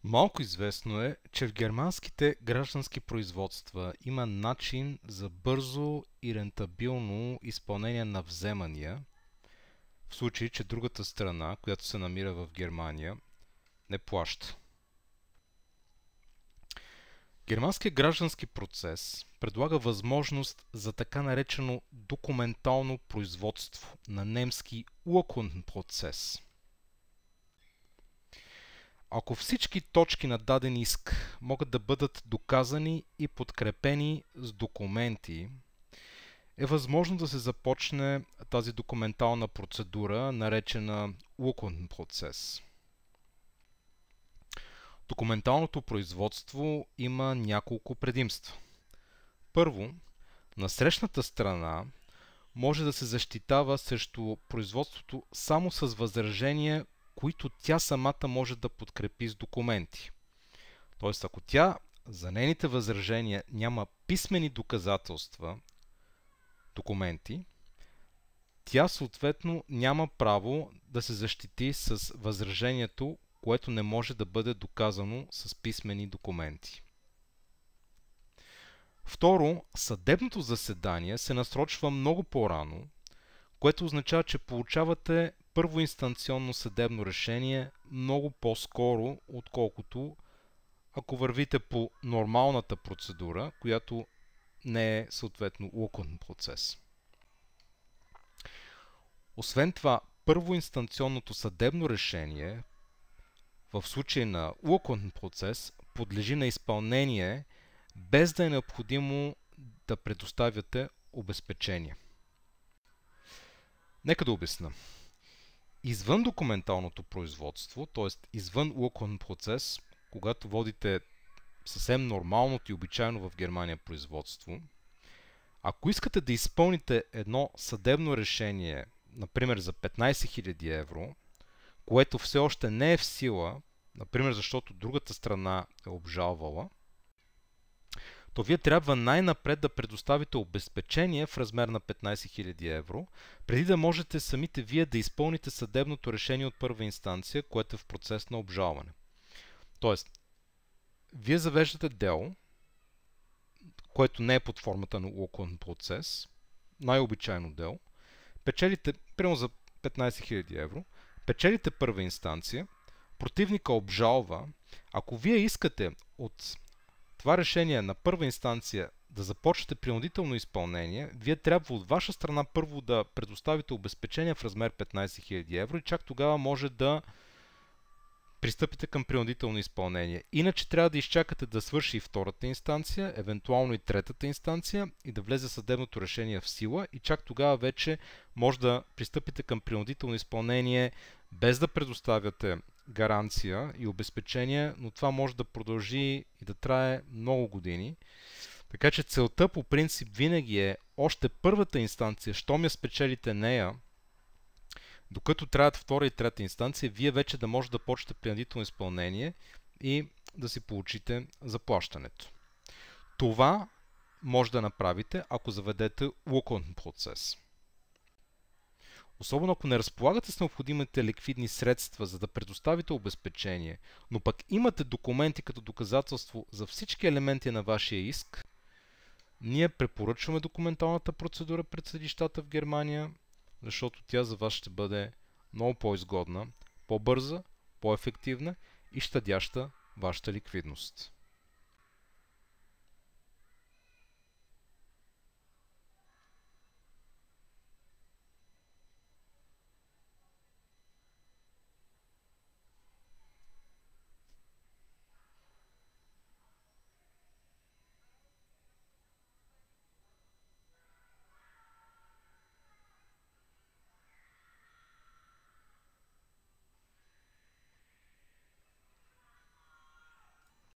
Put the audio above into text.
Малко известно е, че в германските граждански производства има начин за бързо и рентабилно изпълнение на вземания, в случай, че другата страна, която се намира в Германия, не плаща. Германският граждански процес предлага възможност за така наречено документално производство, на немски Urkundenprozess. Ако всички точки на даден иск могат да бъдат доказани и подкрепени с документи, е възможно да се започне тази документална процедура, наречена Urkundenprozess. Документалното производство има няколко предимства. Първо, насрещната страна може да се защитава срещу производството само с възражения, които тя самата може да подкрепи с документи. Тоест, ако тя за нейните възражения няма писмени доказателства, документи, тя съответно няма право да се защити с възражението, което не може да бъде доказано с писмени документи. Второ, съдебното заседание се насрочва много по-рано, което означава, че получавате първоинстанционно съдебно решение много по-скоро, отколкото ако вървите по нормалната процедура, която не е съответно Urkundenprozess. Освен това, първоинстанционното съдебно решение в случай на Urkundenprozess подлежи на изпълнение, без да е необходимо да предоставяте обезпечение. Нека да обясня. Извън документалното производство, т.е. извън Urkundenprozess, когато водите съвсем нормалното и обичайно в Германия производство, ако искате да изпълните едно съдебно решение, например за 15 000 евро, което все още не е в сила, например защото другата страна е обжалвала, то вие трябва най-напред да предоставите обезпечение в размер на 15 000 евро, преди да можете самите вие да изпълните съдебното решение от първа инстанция, което е в процес на обжалване. Тоест, вие завеждате дело, което не е под формата на Urkundenprozess, най-обичайно дело, печелите, примерно за 15 000 евро, печелите първа инстанция, противника обжалва. Ако вие искате от това решение на първа инстанция да започнете принудително изпълнение, вие трябва от ваша страна първо да предоставите обезпечение в размер 15 000 евро и чак тогава може да пристъпите към принудително изпълнение. Иначе трябва да изчакате да свърши и втората инстанция, евентуално и третата инстанция и да влезе съдебното решение в сила и чак тогава вече може да пристъпите към принудително изпълнение без да предоставяте гаранция и обезпечение, но това може да продължи и да трае много години. Така че целта по принцип винаги е още първата инстанция, щом я спечелите нея, докато траят втора и трета инстанция, вие вече да може да почнете принудително изпълнение и да си получите заплащането. Това може да направите, ако заведете Urkundenprozess. Особено ако не разполагате с необходимите ликвидни средства, за да предоставите обезпечение, но пък имате документи като доказателство за всички елементи на вашия иск, ние препоръчваме документалната процедура пред съдилищата в Германия, защото тя за вас ще бъде много по-изгодна, по-бърза, по-ефективна и щадяща вашата ликвидност.